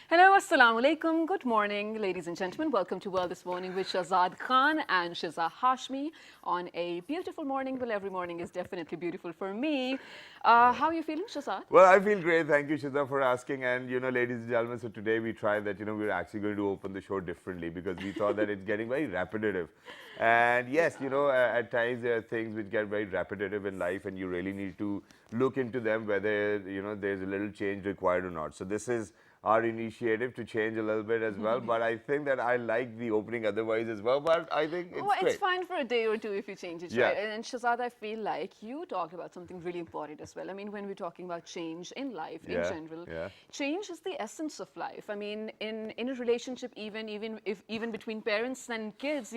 Hello, assalamu alaikum. Good morning, ladies and gentlemen. Welcome to World This Morning with Shahzad Khan and Shiza Hashmi on a beautiful morning. Well, every morning is definitely beautiful for me. How are you feeling, Shahzad? Well, I feel great. Thank you, Shiza, for asking. And, ladies and gentlemen, so today we tried that, we're actually going to open the show differently because we thought that it's getting very repetitive. And yes, at times there are things which get very repetitive in life and you really need to look into them whether, there's a little change required or not. So this is our initiative to change a little bit as well. But I think that I like the opening otherwise as well. But I think it's Well, it's great. fine for a day or two if you change it, Yeah. right? And Shahzad, I feel like you talked about something really important as well. I mean, when we're talking about change in life in Yeah, general, yeah. change is the essence of life. I mean, in a relationship, even between parents and kids,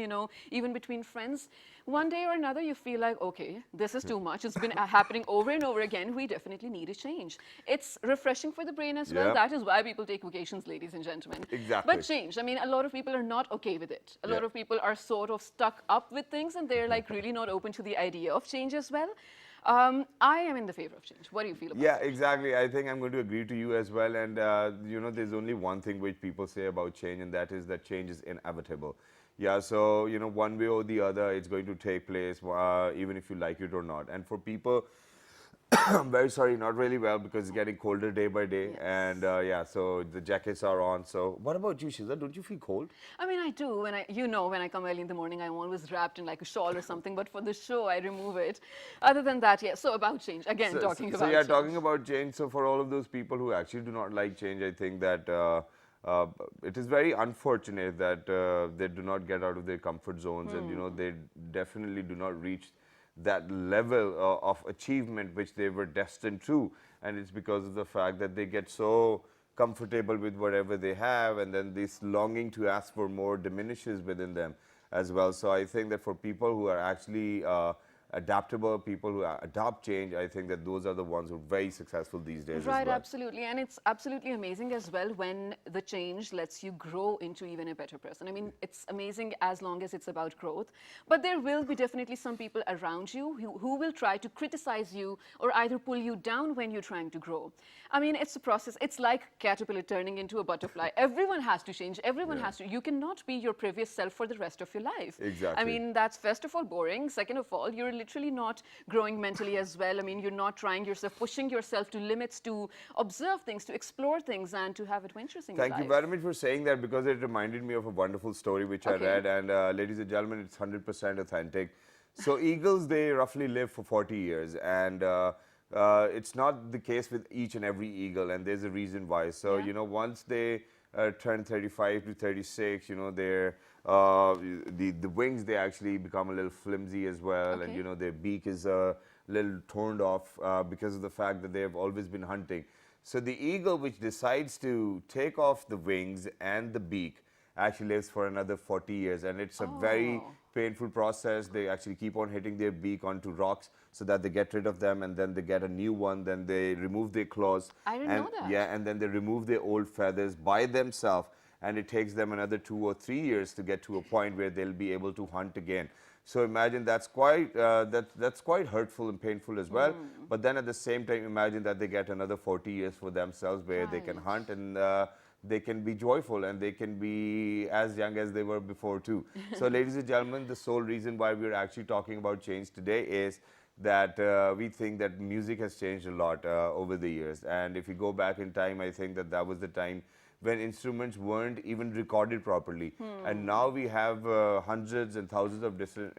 even between friends, one day or another you feel like, okay, this is too much. It's been happening over and over again. We definitely need a change. It's refreshing for the brain as well. Yeah. That is why people take vacations, ladies and gentlemen. Exactly. But change, I mean, a lot of people are not okay with it. A lot Yeah. of people are sort of stuck up with things and they're like really not open to the idea of change as well. I am in the favor of change. What do you feel about Yeah, it? exactly. I think I'm going to agree to you as well. And, there's only one thing which people say about change, and that is that change is inevitable. Yeah, so, one way or the other, it's going to take place, even if you like it or not. And for people, I'm very sorry, not really well, because it's getting colder day by day. And, Yes. yeah, so the jackets are on. So what about you, Shiza? Don't you feel cold? I mean, I do. When I come early in the morning, I'm always wrapped in like a shawl or something. But for the show, I remove it. Other than that, yeah. So about change. Again, talking about Yeah, change. talking about change. So for all of those people who actually do not like change, I think that uh, it is very unfortunate that they do not get out of their comfort zones, and they definitely do not reach that level of achievement which they were destined to. And it's because of the fact that they get so comfortable with whatever they have, and then this longing to ask for more diminishes within them as well. So I think that for people who are actually adaptable, people who adopt change, I think that those are the ones who are very successful these days as Right, well. absolutely. And it's absolutely amazing as well when the change lets you grow into even a better person. I mean, it's amazing as long as it's about growth. But there will be definitely some people around you who will try to criticize you or either pull you down when you're trying to grow. I mean, it's a process. It's like caterpillar turning into a butterfly. Everyone has to change. Everyone Yeah, has to. You cannot be your previous self for the rest of your life. I exactly. mean, that's first of all boring. Second of all, you're literally not growing mentally as well. I mean, you're not trying yourself, pushing yourself to limits to observe things, to explore things, and to have adventures in your Thank you life. very much for saying that, because it reminded me of a wonderful story which I Okay. read. And ladies and gentlemen, it's 100% authentic. So eagles, they roughly live for 40 years. And it's not the case with each and every eagle. And there's a reason why. So, Yeah. once they turn 35 to 36, their the wings, they actually become a little flimsy as well. And, Okay. their beak is a little torn off because of the fact that they have always been hunting. So the eagle, which decides to take off the wings and the beak, actually lives for another 40 years. And it's a very Oh, painful process. They actually keep on hitting their beak onto rocks so that they get rid of them, and then they get a new one. Then they remove their claws. I didn't And know that. yeah, and then they remove their old feathers by themselves. And it takes them another 2 or 3 years to get to a point where they'll be able to hunt again. So imagine that's quite hurtful and painful as well. But then at the same time, imagine that they get another 40 years for themselves where they can Right. hunt, and they can be joyful, and they can be as young as they were before too. So ladies and gentlemen, the sole reason why we're actually talking about change today is that we think that music has changed a lot over the years. And if you go back in time, I think that that was the time when instruments weren't even recorded properly. And now we have hundreds and thousands of different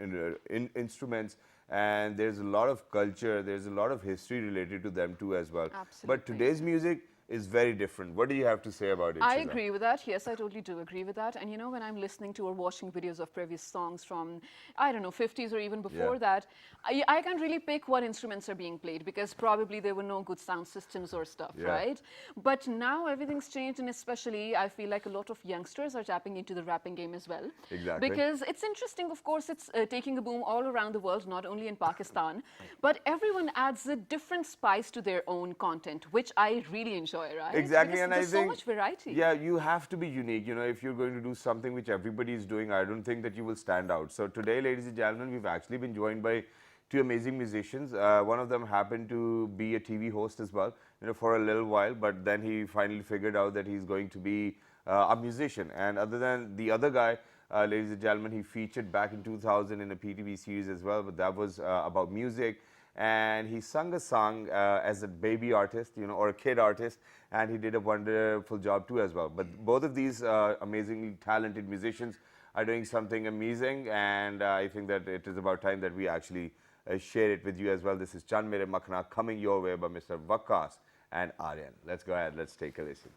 instruments, and there's a lot of culture, there's a lot of history related to them too as well. But Absolutely. today's music is very different. What do you have to say about it, I Shiza? agree with that. Yes, I totally do agree with that. And when I'm listening to or watching videos of previous songs from, I don't know, 50s or even Yeah. before that, I can't really pick what instruments are being played because probably there were no good sound systems or stuff, Yeah. right? But now everything's changed, and especially I feel like a lot of youngsters are tapping into the rapping game as well. Exactly. Because it's interesting, of course, it's taking a boom all around the world, not only in Pakistan, but everyone adds a different spice to their own content, which I really enjoy, right? Exactly, Because and I there's so think, much variety. yeah, you have to be unique. If you're going to do something which everybody is doing, I don't think that you will stand out. So today, ladies and gentlemen, we've actually been joined by two amazing musicians. One of them happened to be a TV host as well, for a little while, but then he finally figured out that he's going to be a musician. And other than the other guy, ladies and gentlemen, he featured back in 2000 in a PTV series as well, but that was about music. And he sung a song as a baby artist, or a kid artist, and he did a wonderful job too as well. But both of these amazingly talented musicians are doing something amazing, and I think that it is about time that we actually share it with you as well. This is Chan Mere Makhna coming your way by Mr. Waqas and Aryan. Let's go ahead, let's take a listen.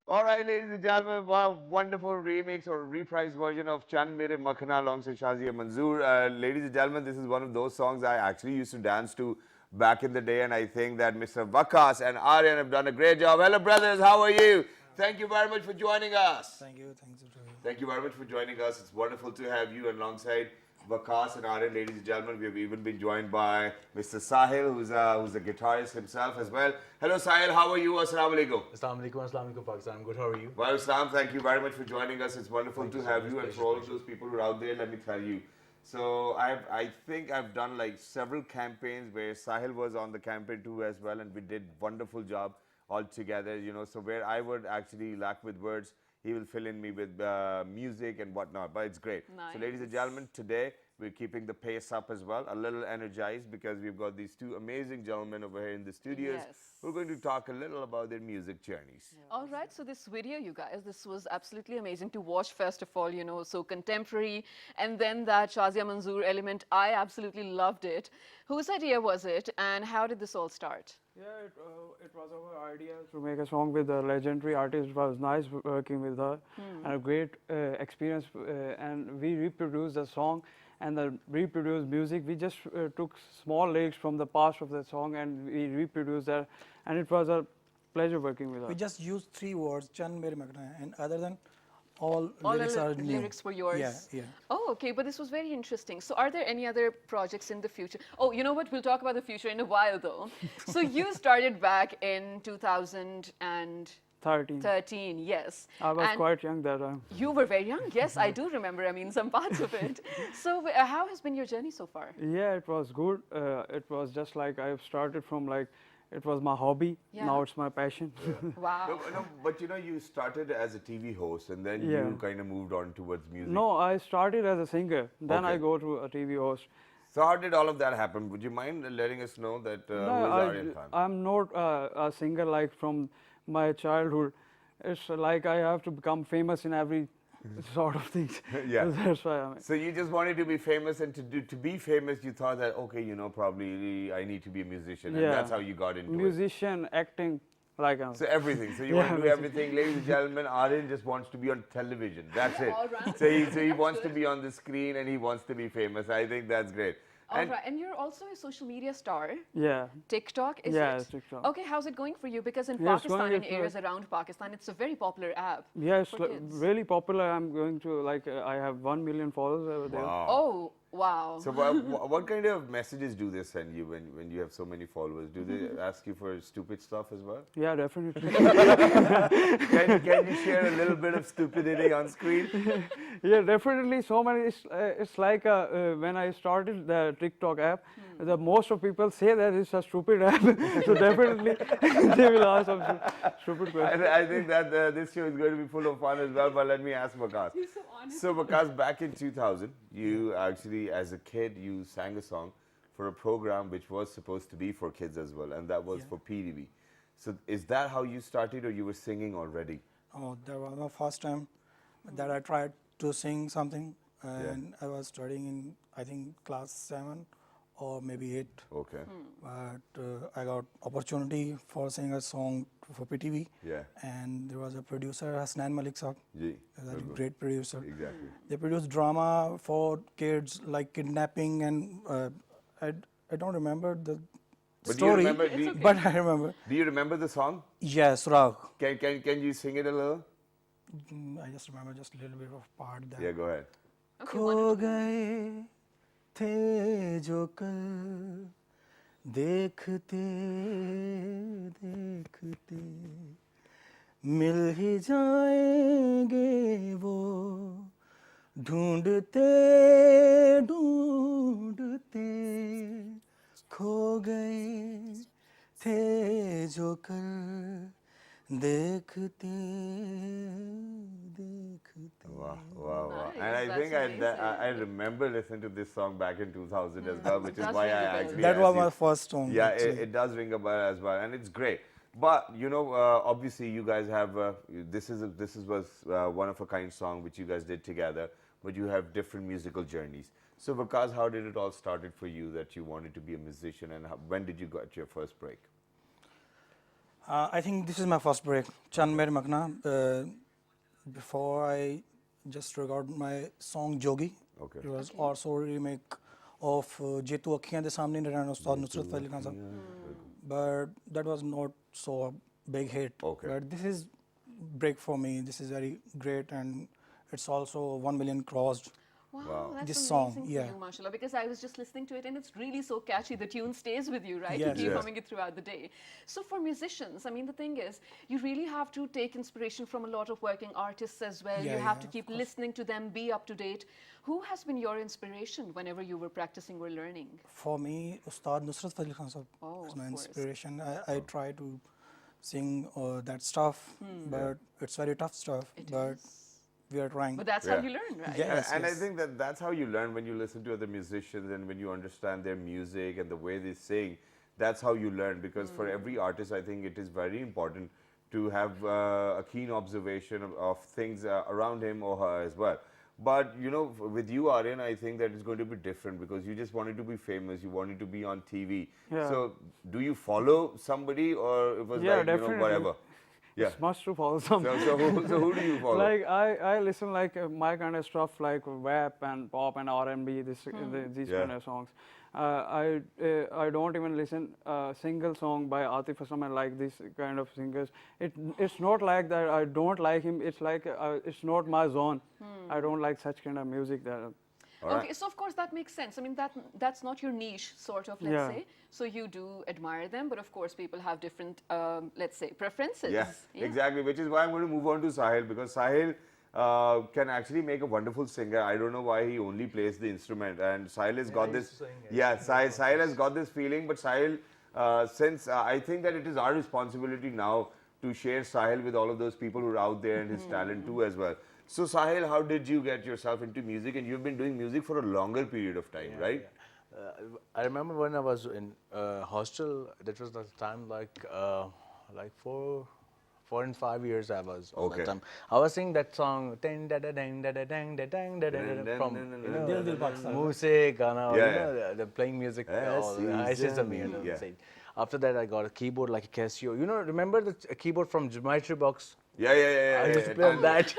All right, ladies and gentlemen, wow, wonderful remix or reprise version of Chan Mere Makhna alongside Shazia Manzoor. Ladies and gentlemen, this is one of those songs I actually used to dance to back in the day, and I think that Mr. Waqas and Aryan have done a great job. Hello, brothers, how are you? Thank you very much for joining us. Thank you. Thanks for Thank you very much for joining us. It's wonderful to have you alongside Waqas and Aryan, ladies and gentlemen. We have even been joined by Mr. Sahil, who's a guitarist himself as well. Hello, Sahil. How are you? Assalamu alaikum. Assalamu alaikum, Pakistan. I'm good. How are you? Well, Islam, thank you very much for joining us. It's wonderful to have you, and for all of those people who are out there, let me tell you. So I think I've done like several campaigns where Sahil was on the campaign too as well, and we did wonderful job all together. So where I would actually lack with words, he will fill in me with music and whatnot. But it's great. Nice. So, ladies and gentlemen, today we're keeping the pace up as well, a little energized because we've got these two amazing gentlemen over here in the studios. Yes. We're going to talk a little about their music journeys. All right, so this video, you guys, this was absolutely amazing to watch, first of all, so contemporary, and then that Shazia Manzoor element, I absolutely loved it. Whose idea was it, and how did this all start? Yeah, it was our idea to make a song with a legendary artist. It was nice working with her and a great experience. And we reproduced the song and the reproduced music. We just took small lyrics from the past of the song and we reproduced that. And it was a pleasure working with her. We just used 3 words, Chan Mere Makhna, and other than All All lyrics the are new. lyrics were yours. Yeah, yeah. Oh, okay. But this was very interesting. So, are there any other projects in the future? Oh, you know what? We'll talk about the future in a while, though. So, you started back in 2013. 13. Yes. I was And quite young that time. you were very young. Yes, I do remember. I mean, some parts of it. So, how has been your journey so far? Yeah, it was good. It was just like I started from like, it was my hobby. Yeah. Now it's my passion. Wow. No, but you know, you started as a TV host and then Yeah. you kind of moved on towards music. No, I started as a singer. Then I Okay. go to a TV host. So how did all of that happen? Would you mind letting us know that who is Aryan Khan? I'm not a singer like from my childhood. It's like I have to become famous in every sort of things. Yeah. That's why I'm. So you just wanted to be famous, and to be famous, you thought that okay, you know, probably I need to be a musician, and Yeah. that's how you got into it. Musician, acting, like So everything. So you Yeah, want to do basically. everything, ladies and gentlemen. Aryan just wants to be on television. That's it. All right. So he wants to be on the screen and he wants to be famous. I think that's great. All right. And you're also a social media star. Yeah. TikTok, is Yeah, it? TikTok. Okay, how's it going for you? Because in Yeah, it's Pakistan going and good. areas around Pakistan, it's a very popular app. Yeah, it's for kids. really popular. I'm going to like I have 1 million followers over there. Wow. Oh, wow. So what kind of messages do they send you when you have so many followers? Do they ask you for stupid stuff as well? Yeah, definitely. Can you share a little bit of stupidity on screen? Yeah, definitely. So many. It's like when I started the TikTok app, the most of people say that it's a stupid app. So definitely they will ask some stupid questions. I think that this show is going to be full of fun as well. But let me ask Vikas. He's so honest. So Vikas, back in 2000, you actually, as a kid, you sang a song for a program which was supposed to be for kids as well, and that was for PTV. So is that how you started, or you were singing already? Oh, that was my first time that I tried to sing something, and I was studying in, I think, class 7 or maybe 8. Okay. But I got opportunity for singing a song for PTV, Yeah. and there was a producer, Hasnan Malik Saab, Ji. a great producer. Exactly. They produced drama for kids like kidnapping, and I don't remember the But do you story, remember? but I remember. Do you remember the song? Yes, Rag. Can you sing it a little? I just remember just a little bit of part there. Yeah, go ahead. Okay, खो wonderful. गए थे जो कल देखते देखते मिल ही जाएंगे वो ढूंढते ढूंढते खो गए थे जो कल देखते देखते Wow, wow, wow. Nice, And I that's think I amazing. remember listening to this song back in 2000 as well, which is Does why ring I a bell. actually That asked was you. my first song. Yeah, actually. it does ring a bell as well, and it's great. But you know, obviously, you guys have this was one of a kind song which you guys did together, but you have different musical journeys. So, Vikas, how did it all started for you that you wanted to be a musician, and when did you got your first break? I think this is my first break. Chan Mere Makna. Before I just recorded my song Jogi. Okay. It was also a remake of Jetu Akhiyan De Samne Narayana Ustad Nusrat Fateh Khan Sahib. But that was not so a big hit. Okay. But this is break for me. This is very great, and it's also 1 million crossed. Wow, that's This amazing song, for yeah. you, mashallah, because I was just listening to it and it's really so catchy. The tune stays with you, right? Yes. You keep Yes. humming it throughout the day. So for musicians, I mean, the thing is, you really have to take inspiration from a lot of working artists as well. Yeah, you have yeah, to of keep course. listening to them, be up to date. Who has been your inspiration whenever you were practicing or learning? For me, Ustad Nusrat Fateh Khan Sahib Oh, was of my course. inspiration. I try to sing that stuff, but it's very tough stuff. It but is. we are trying. But that's how Yeah. you learn, right? Yeah. Yes, and I yes. think that that's how you learn when you listen to other musicians and when you understand their music and the way they sing. That's how you learn, because for every artist, I think it is very important to have a keen observation of things around him or her as well. But you know, with you, Aryan, I think that it's going to be different because you just wanted to be famous, you wanted to be on TV. Yeah. So, do you follow somebody, or it was Yeah, like definitely. whatever? Yeah. It's must to follow some. So who do you follow? Like I listen like my kind of stuff like rap and pop and R&B, these Yeah. kind of songs. I don't even listen a single song by Atif Aslam. I like this kind of singers. It's not like that I don't like him. It's like it's not my zone. I don't like such kind of music. That Okay, so of course that makes sense. I mean, that's not your niche, sort of, let's Yeah. say. So you do admire them, but of course people have different, let's say, preferences. Yeah, exactly. Which is why I'm going to move on to Sahil, because Sahil can actually make a wonderful singer. I don't know why he only plays the instrument, and Sahil has got this. Sahil has got this feeling, but Sahil, since I think that it is our responsibility now to share Sahil with all of those people who are out there and his talent too as well. So Sahil, how did you get yourself into music? And you've been doing music for a longer period of time, right? I remember when I was in hostel, that was the time like 4 and 5 years I was all Okay. that time. I was singing that song dang da da dang da da dang da dang da da da from Dil Dil Pakistan. music, Ghana, Yeah, the playing music. Yes, It's just a me. yeah. After that, I got a keyboard like a Casio. You know, remember the keyboard from Geometry Box? Yeah. I used to play on that.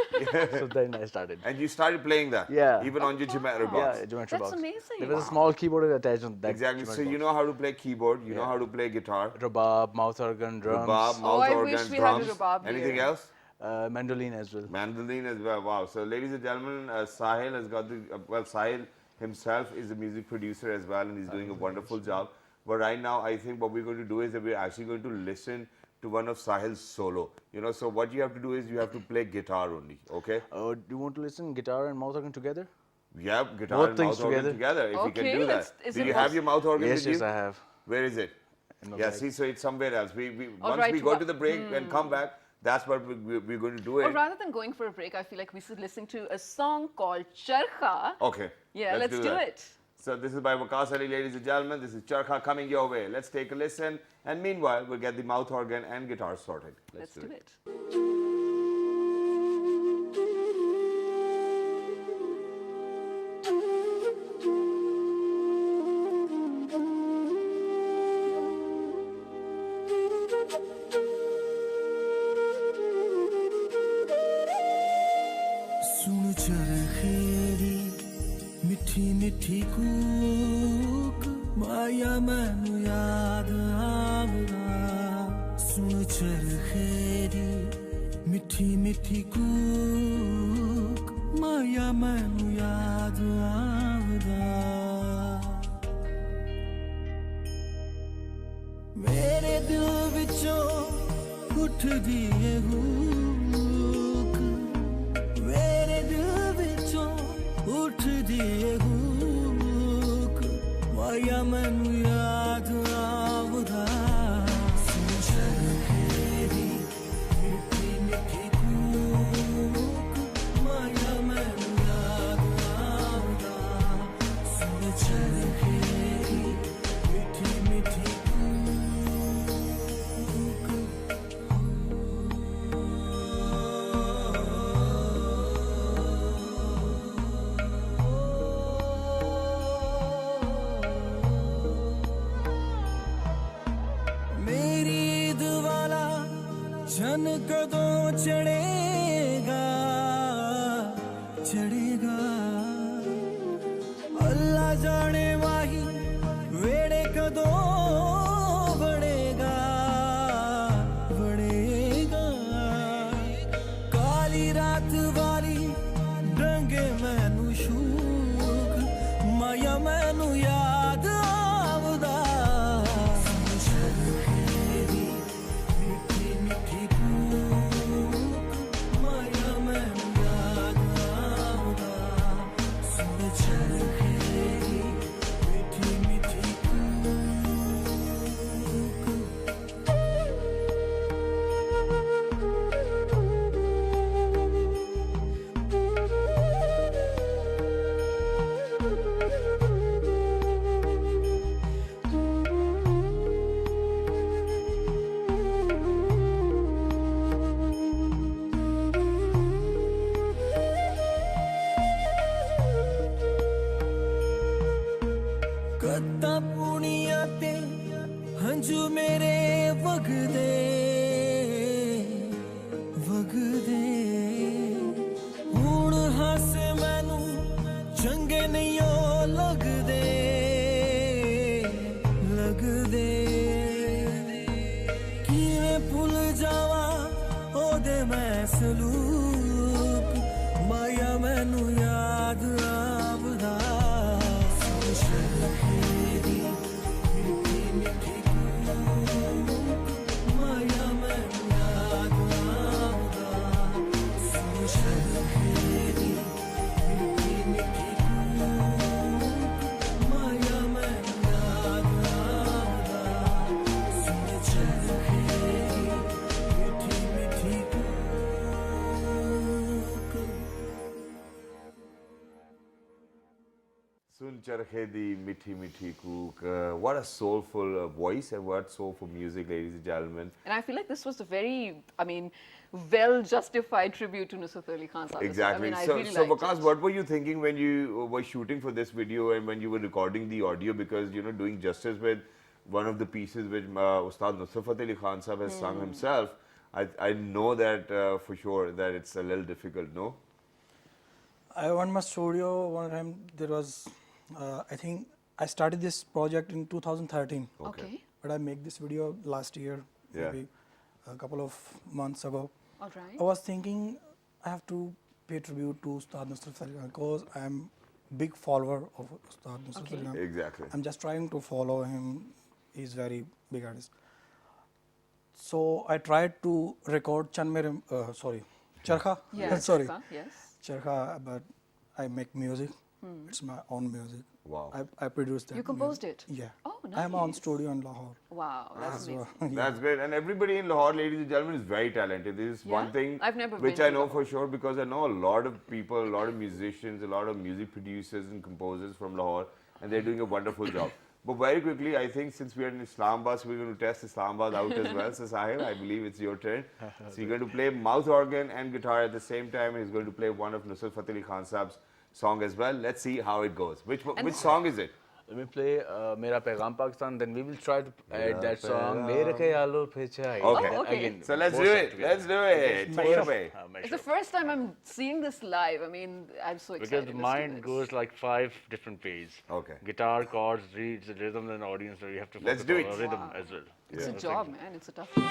So then I started. And you started playing that? Yeah. Even on your geometry box? Yeah, Geometry That's Box. amazing. There was a small keyboard attached on that. Exactly. So Geometry you Box. know how to play keyboard, you know how to play guitar, Rabab, mouth organ, drums, rabab, Oh, mouth I organ, wish we had a drums. rabab Anything here. else? mandolin as well. Mandolin as well. Wow. So, ladies and gentlemen, Sahil has got the Sahil himself is a music producer as well, and he's doing a wonderful job. But right now, I think what we're going to do is that we're actually going to listen to one of Sahil's solo. You know, so what you have to do is you have to play guitar only. Okay? Do you want to listen guitar and mouth organ together? Yeah, guitar Both and things mouth organ together? together. If you can Okay, do that. is Do it you have your mouth organ Yes, with you? yes, I have. Where is it? In my Yeah, bag. see, so it's somewhere else. Once right, we go to the break and come back, that's what we're going to do Or it. rather than going for a break, I feel like we should listen to a song called Charkha. Okay. Yeah, let's do that. it. So this is by Waqas Ali, ladies and gentlemen. This is Charkha coming your way. Let's take a listen. And meanwhile, we'll get the mouth organ and guitar sorted. Let's do it. सुन चरखेरी मिठी मिठी कूक माया मैनू याद आवदा सुन चरखेरी मिठी मिठी कूक माया मैनू याद आवदा मेरे दिल विचों उठदी ए हूक मेरे दिल विचों उठदी ए हूक माया मैनू याद आवदा सुन चरखेरी मिठी मिठी कूक माया मैनू याद आवदा सुन चरखेरी मिठी मिठी मेरी ईद वाला जन कदों चढ़ेगा चढ़ेगा अल्लाह जाने वाही वेड़े कदों बढ़ेगा बढ़ेगा काली रात वाली रंगे मैनू शूक माया मैनू याद आवदा चरखेरी मिठी मिठी कूक माया मैनू याद आवदा सुन चरखेरी मिठी मिठी कत्ता पुनिया ते हंजू मेरे वगदे वगदे हुण हासे मैनू चंगे नहीं ओ लगदे सलूक माया मैनू याद आवदा सुन शर्खेरी मिठी मिठी कूक माया मैनू याद आवदा सुन शर्खेरी मिठी मिठी कूक माया मैनू याद आवदा सुन शर्खेरी मिठी मिठी कूक Sun charkhe di mithi mithi kook. What a soulful voice and what soulful music, ladies and gentlemen. And I feel like this was a very, I mean, well justified tribute to Nusrat Ali Khan Sahib. Exactly. I mean, I So, really so liked Vikas, it. what were you thinking when you were shooting for this video and when you were recording the audio? Because, you know, doing justice with one of the pieces which Ustad Nusrat Ali Khan Sahib has sung himself, I know that for sure that it's a little difficult, no? I went my studio one time. There was, I think, I started this project in 2013, Okay. but I make this video last year, Yeah. maybe a couple of months ago. All right. I was thinking I have to pay tribute to Ustad Nusrat Ali Khan because I'm big follower of Ustad Nusrat Okay. Ali Khan. Exactly. I'm just trying to follow him. He's very big artist. So I tried to record Charkha. Yeah, sorry, Charkha, yes. Charkha, but I make music. It's my own music. Wow. I produced that. You composed music. it? Yeah. Oh, I'm on nice. studio in Lahore. Wow, that's So, amazing. That's great. And everybody in Lahore, ladies and gentlemen, is very talented. This is Yeah? one thing I've never which been I to know for Lahore. sure because I know a lot of people, a lot of musicians, a lot of music producers and composers from Lahore, and they're doing a wonderful job. But very quickly, I think since we're in Islamabad, so we're going to test Islamabad out as well. So Sahil, I believe it's your turn. So you're going to play mouth organ and guitar at the same time. He's going to play one of Nusrat Fateh Ali Khan Saab's song as well. Let's see how it goes. Which song is it? Let me play Mera Paigam Pakistan, then we will try to add that song. Paigam. Mere khayalon pe chai. Okay. Oh, okay. Again, So let's both do songs it. together. Let's do it. Take it away. It's the first time I'm seeing this live. I mean, I'm so excited. Because Let's do mine this. goes like 5 different ways. Okay. Guitar, chords, reeds, rhythm, and audience. So you have to Let's focus do on it. rhythm Wow. as well. It's Yeah. a job, man. It's a tough one.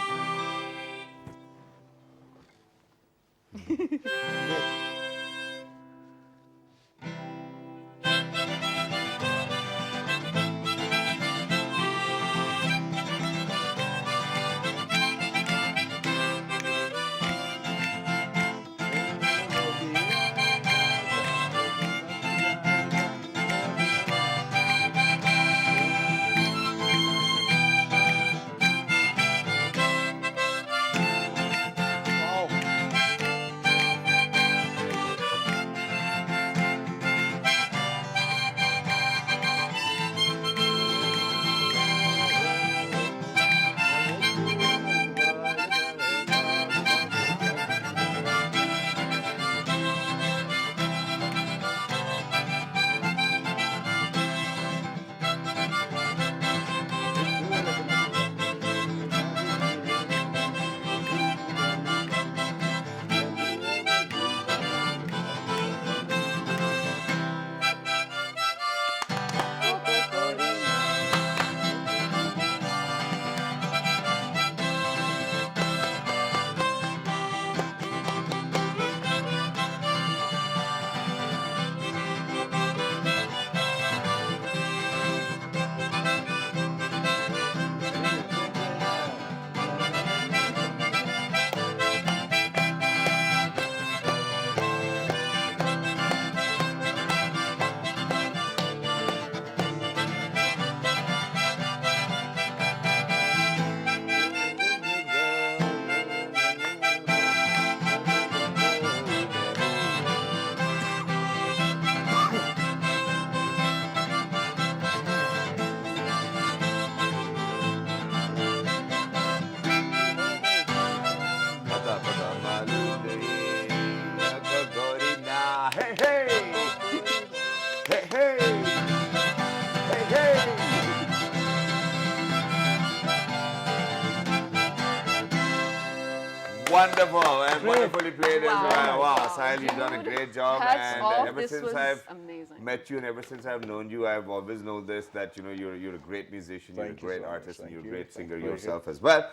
Wonderful and wonderfully played as well. Wow, Wow. Sahil, you've done a Dude, great job. hats And off. ever This since was I've amazing. met you and ever since I've known you, I've always known this that you're a great musician, you're a Thank you great so much. artist, and Thank you're a you. great singer Thank you. yourself as well.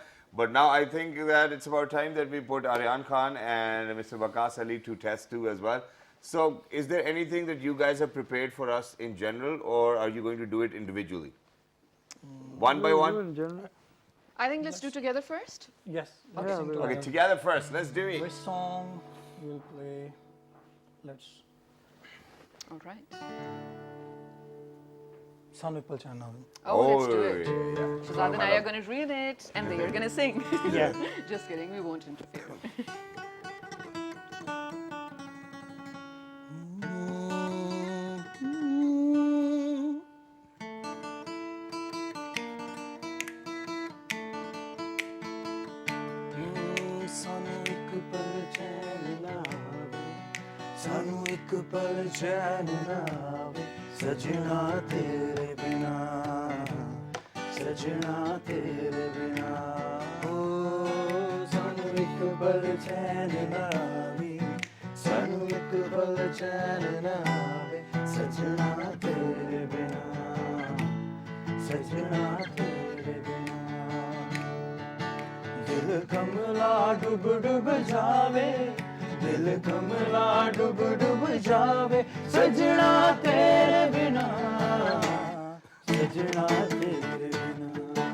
But now I think that it's about time that we put Aryan Khan and Mr. Waqas Ali to test too as well. So, is there anything that you guys have prepared for us in general, or are you going to do it individually? One by one? In general. I think let's do together first. Yes. Yeah, sing we- Okay, together. together first. Let's do it. Which song we'll play? Let's. All right. Sun Vipul Channel. Oh, let's do it. yeah. Shazad and I are going to read it, and they are going to sing. Yeah. Just kidding, we won't interfere. ਸਾਨੂੰ ਇੱਕ ਪਲ ਚੈਨ ਨਾ ਆਵੇ ਸਾਨੂੰ ਇੱਕ ਪਲ ਚੈਨ ਨਾ ਆਵੇ ਸਜਣਾ ਤੇਰੇ ਬਿਨਾ ਸਜਣਾ ਤੇਰੇ ਬਿਨਾ ਓ ਸਾਨੂੰ ਇੱਕ ਪਲ ਚੈਨ ਨਾ ਆਵੇ ਸਾਨੂੰ ਇੱਕ ਪਲ ਚੈਨ ਨਾ ਆਵੇ ਸਜਣਾ ਤੇਰੇ ਬਿਨਾ ਸਜਣਾ ਤੇਰੇ ਬਿਨਾ दिल कमला डूब डूब जावे दिल कमला डूब डूब जावे सजना तेरे बिना सजना तेरे बिना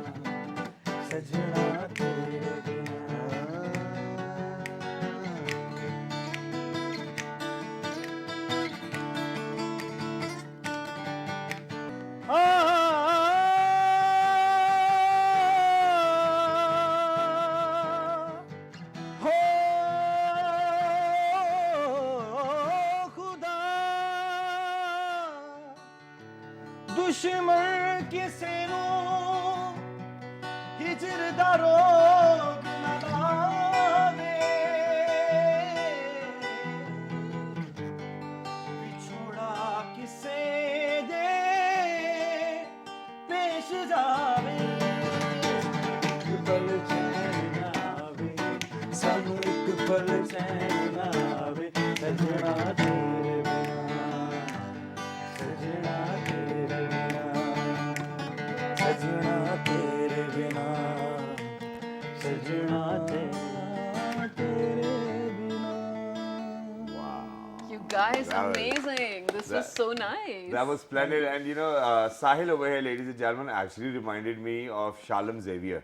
सजना तेरे बिना हो खुदा दुश्मन किसे नु हिजर दा रोग ना लावे विछोड़ा किसे दे पेश जावे पल चैन ना आवे सानू एक पल चैन ना आवे सजना तेरे बिना सजना तेरे बिना सजना तेरे बिना सजना तेरे बिना You guys, That was- amazing. This was that- so nice. That was splendid. And Sahil over here, ladies and gentlemen, actually reminded me of Shalom Xavier.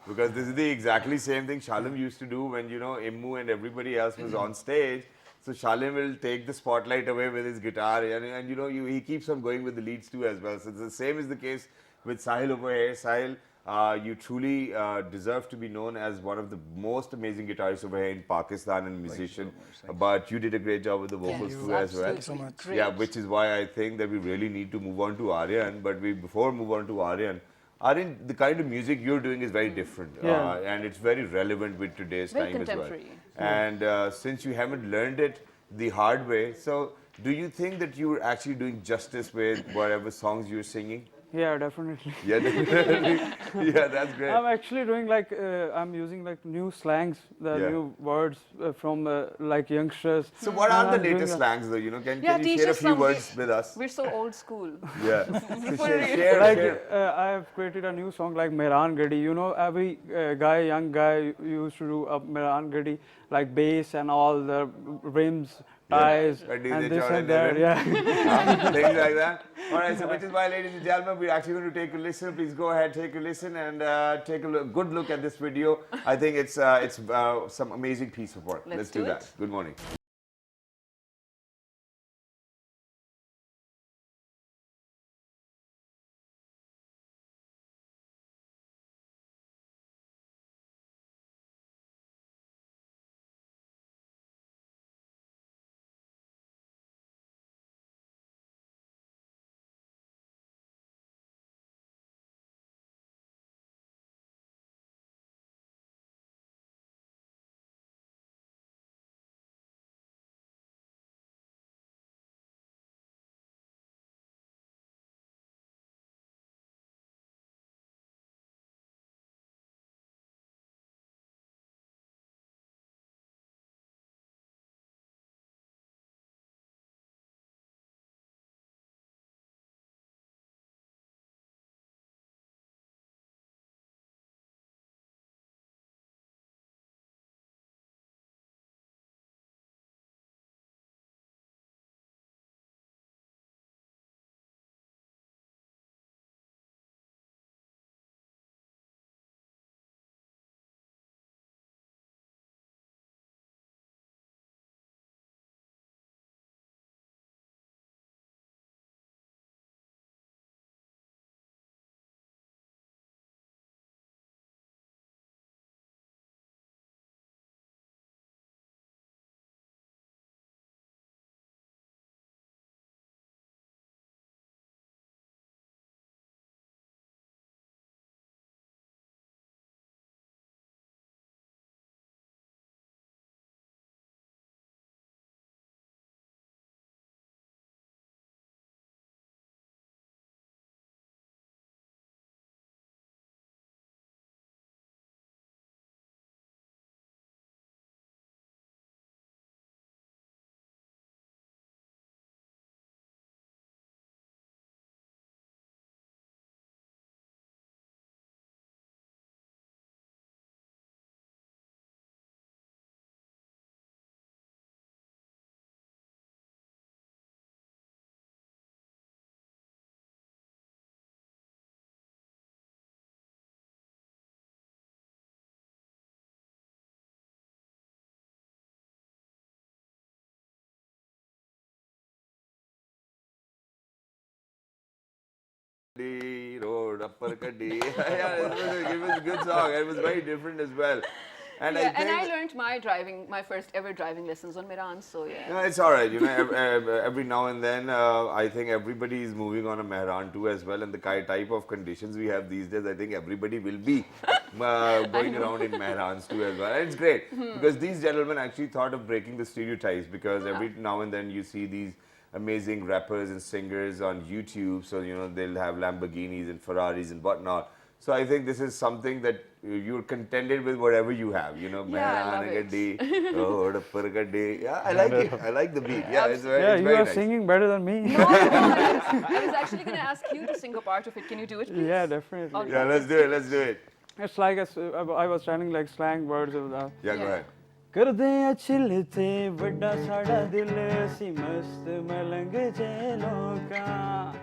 Because this is the exactly same thing Shalom used to do when, Immu and everybody else was on stage. So Shalom will take the spotlight away with his guitar and he keeps on going with the leads too as well. So the same is the case with Sahil over here. Sahil, you truly deserve to be known as one of the most amazing guitarists over here in Pakistan and musician. But you did a great job with the vocals too as well. Absolutely so much. great. Yeah, which is why I think that we really need to move on to Aryan. But before we move on to Aryan, the kind of music you're doing is very different. Yeah. And it's very relevant with today's Very time as well. contemporary. And since you haven't learned it the hard way, so do you think that you're actually doing justice with whatever songs you're singing? Yeah, definitely. Yeah, definitely. Yeah, that's great. I'm actually doing like I'm using like new slangs, the Yeah. new words from like youngsters. So what And are the I'm doing latest a- slangs though? Can Yeah, you teach share a us few some. words with us? We're so old school. Yeah. So For real. share. Like I have created a new song like Mehran Gadi. Every young guy used to do a Mehran Gadi, like bass and all the rims, ties, But do and they this try and and that. they Yeah. Things like that. All right, so which is why, ladies and gentlemen, we're actually going to take a listen. Please go ahead, take a listen, and take a good look at this video. I think it's some amazing piece of work. Let's do do that. it. Good morning. Road upper kaddi. Yeah, it was a good song. It was very different as well. And Yeah, I and I think learned my first ever driving lessons on Mehran, so yeah. no, it's all right. You know, every now and then, I think everybody is moving on a Mehran too as well. And the type of conditions we have these days, I think everybody will be going around in Mehrans too as well. And it's great because these gentlemen actually thought of breaking the stereotypes because every now and then you see these amazing rappers and singers on YouTube. So, you know, they'll have Lamborghinis and Ferraris and whatnot. So I think this is something that you're contented with whatever you have, you know, Yeah, I love Mehran it. gaddi, road upper gaddi. Yeah, I like it. I like the beat. Yeah, it's very, Yeah, it's you very are nice. singing better than me. No, I was actually going to ask you to sing a part of it. Can you do it, please? Yeah, definitely. All Yeah, right, let's do it. Let's do it. It's like I was telling like slang words of that. Yeah, go Yeah. ahead. ਕਰਦੇ ਆ ਛਿਲ ਤੇ ਵੱਡਾ ਸਾਡਾ ਦਿਲ ਅਸੀਂ ਮਸਤ ਮਲੰਗ ਜੇ ਲੋਕਾਂ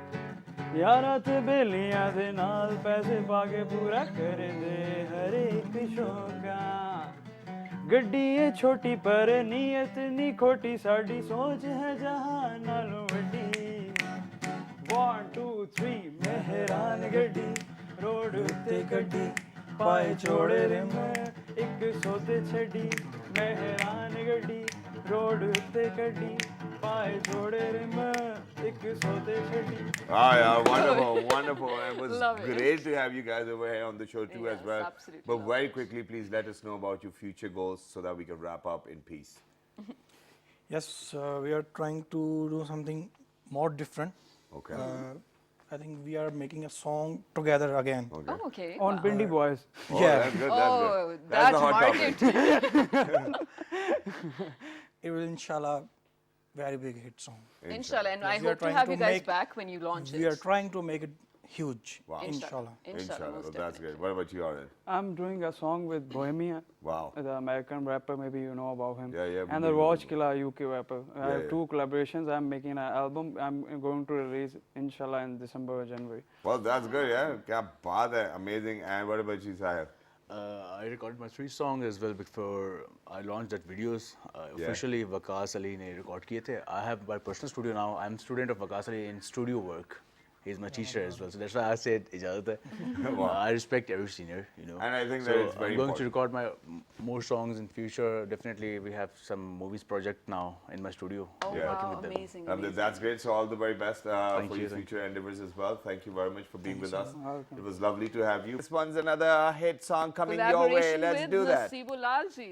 ਯਾਰਾਂ ਤੇ ਬੇਲੀਆਂ ਦੇ ਨਾਲ ਪੈਸੇ ਪਾ ਕੇ ਪੂਰਾ ਕਰਦੇ ਹਰ ਇੱਕ ਸ਼ੌਕਾਂ ਗੱਡੀ ਏ ਛੋਟੀ ਪਰ ਨੀਅਤ ਨਹੀਂ ਖੋਟੀ ਸਾਡੀ ਸੋਚ ਹੈ ਜਹਾਨ ਨਾਲੋਂ ਵੱਡੀ 1 2 3 ਮਹਿਰਾਨ ਗੱਡੀ ਰੋਡ ਉੱਤੇ ਗੱਡੀ ਪਾਏ ਛੋੜੇ ਰਿਮ ਇੱਕ ਸੋਤੇ ਛੱਡੀ ਮਹਿਰਾਨ ਗੱਡੀ ਰੋਡ ਉੱਤੇ ਗੱਡੀ ਪਾਏ ਛੋੜੇ ਰਿਮ ਇੱਕ ਸੋਤੇ ਛੱਡੀ Ah, yeah, wonderful, wonderful. It was Love it. great to have you guys over here on the show too as Yes, well. absolutely But love very quickly, please let us know about your future goals so that we can wrap up in peace. Yes, we are trying to do something more different. Okay. I think we are making a song together again. Okay. Oh, okay. on Wow. Pindi Boys. Oh, Yeah. that's good. That's Oh, good. That's that the hot topic. market. It will, inshallah, very big hit song. Inshallah, and I Yes, we are hope to trying have to you guys make- back when you launch it. We are trying to make it huge. Wow. Inshallah. Inshallah, most Well, that's definitely. great. What about you, Aryan? I'm doing a song with Bohemia, Wow. the American rapper, maybe you know about him. Yeah, yeah, And we the know Watch about Killer UK rapper. I Yeah, have yeah. 2 collaborations. I'm making an album. I'm going to release, inshallah, in December or January. Well, that's good, yeah. Kya baat hai. Amazing. And what about you, Sahil? I recorded my 3 songs as well before I launched that videos. Officially, Waqas Ali ne record kiye the. I have my personal studio now. I'm student of Waqas Ali in studio work. He's my teacher as well, so that's why I said ijazat hai. I respect every senior, you know. And I think so that it's very I'm going to important. record my more songs in future. Definitely, we have some movies project now in my studio. Oh, Yeah. wow, Working with them. amazing. And amazing. that's great. So all the very best for you, your thank future endeavors as well. Thank you very much for being with us. Welcome. It was lovely to have you. This one's another hit song coming your way. Collaboration Let's with do that. Nasibulal ji.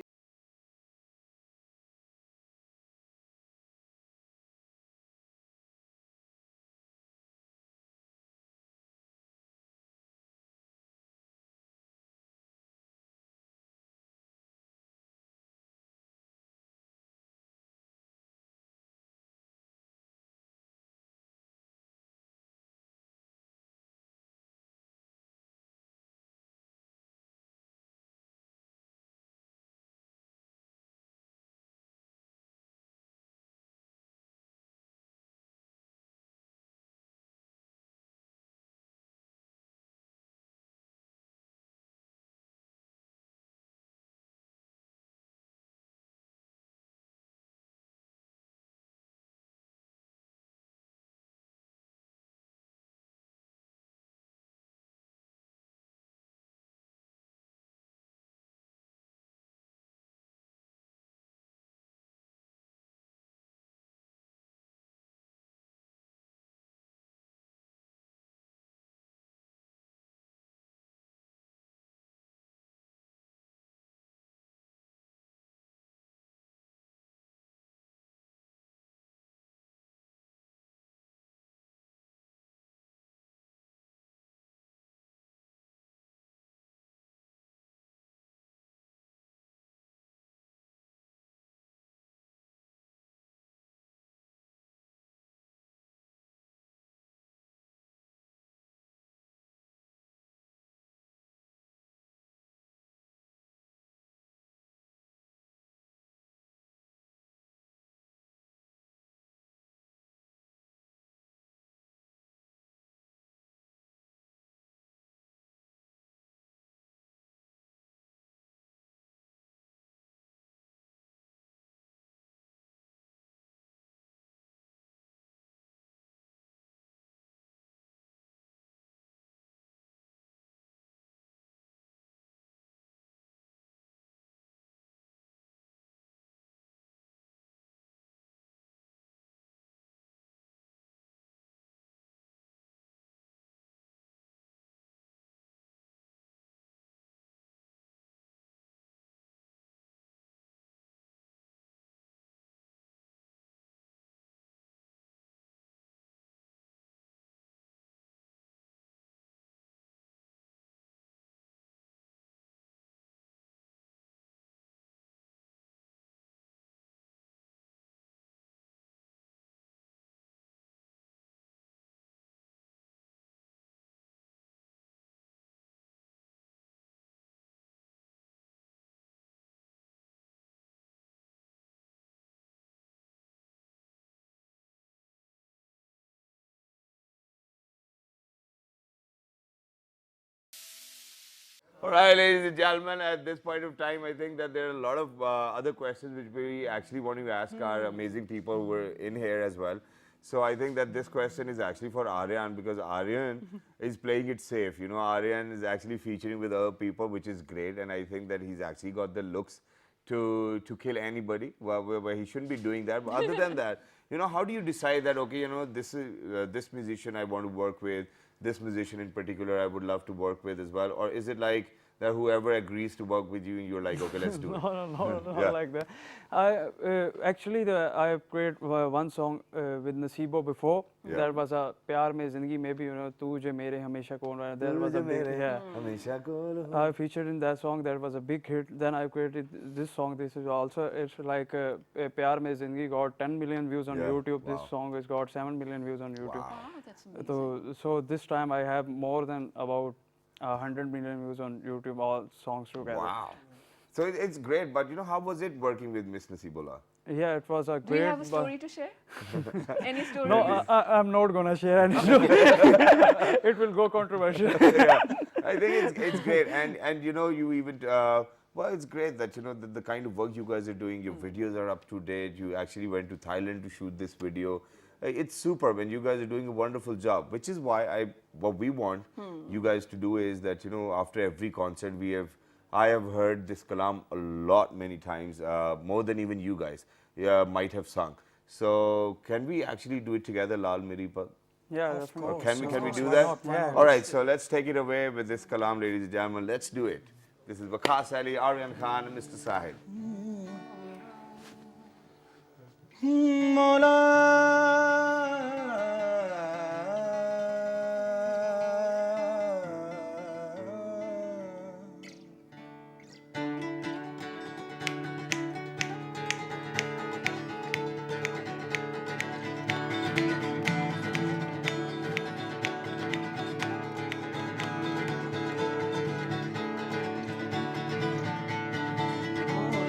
All right, ladies and gentlemen, at this point of time, I think that there are a lot of other questions which we actually want to ask our amazing people who were in here as well. So I think that this question is actually for Aryan, because Aryan is playing it safe. You know, Aryan is actually featuring with other people, which is great. And I think that he's actually got the looks to kill anybody, where he shouldn't be doing that. But other than that, you know, how do you decide that, okay, you know, this is this musician I want to work with, this musician in particular I would love to work with as well? Or is it like that whoever agrees to work with you, you're like, okay, let's do it? No, Yeah. like that. Actually, I have created one song with Nasibo before. Yeah. There was a Pyar Mein Zindagi, maybe, you know, Tu Je Mere Hamesha Kaun Rahe. There was a big, yeah. I featured in that song. That was a big hit. Then I created this song. This is also, it's like Pyar Mein Zindagi got 10 million views on Yeah. YouTube. Wow. This song has got 7 million views on YouTube. Wow. Wow, that's amazing. So this time I have more than about 100 million views on YouTube, all songs together. Wow. So it's great, but you know, how was it working with Miss Nasibola? Yeah, it was a Do great. you have a story to share? Any story? No, I'm not gonna share any story. It will go controversial. Yeah, I think it's great, and you know, you even well, it's great that, you know, the kind of work you guys are doing, your videos are up to date. You actually went to Thailand to shoot this video. It's superb, and you guys are doing a wonderful job, which is why what we want you guys to do is that, you know, after every concert I have heard this kalam a lot, many times, more than even you guys might have sung. So can we actually do it together, Lal Meri Pag? Yeah, Or definitely. can we do Why that? not? Why not? All right, so let's take it away with this kalam, ladies and gentlemen. Let's do it. This is Waqas Ali, Aryan Khan, and Mr. Sahil.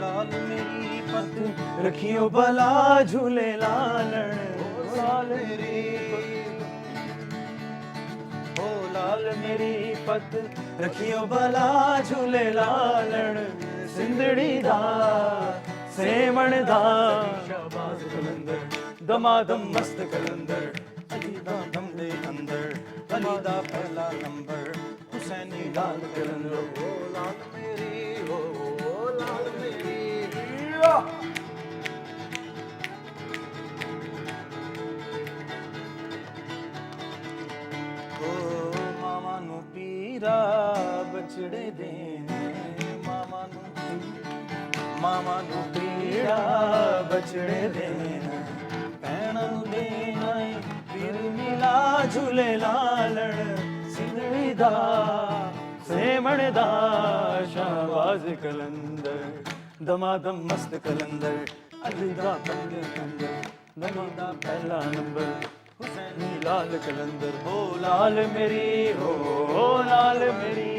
लाल मेरी पत रखियो भला झूले लालण लाल मेरी ओ लाल मेरी पत रखियो भला झूले लालण सिंधड़ी दा सेवण दा शाबाश कलंदर दमादम मस्त कलंदर अली दा दम दे अंदर अली दा पहला नंबर हुसैनी लाल कलंदर ओ लाल मेरी ओ लाल मेरी ओ मामा नु पीरा बछड़े देने मामा नु पीरा बछड़े देना भैन नु देना पीर मिला झूले लालण सिंधड़ी दा सेवण दा शाहबाज कलंदर दमादम मस्त कलंदर अली दा पंगे कंदर नली दा पहला नंबर हुसैनी लाल कलंदर हो लाल मेरी हो लाल मेरी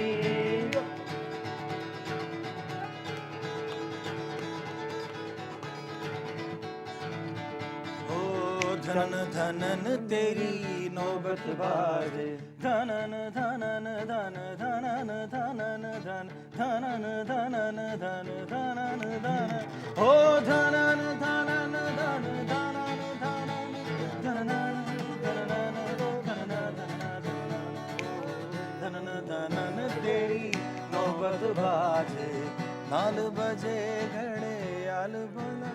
धनन धनन तेरी नौबत बाजे धनन धनन धन धनन धनन धन धनन धनन धन धनन धन हो धनन धनन धन धनन धनन धनन धनन धनन तेरी नौबत बाजे नाल बजे घड़े आल बना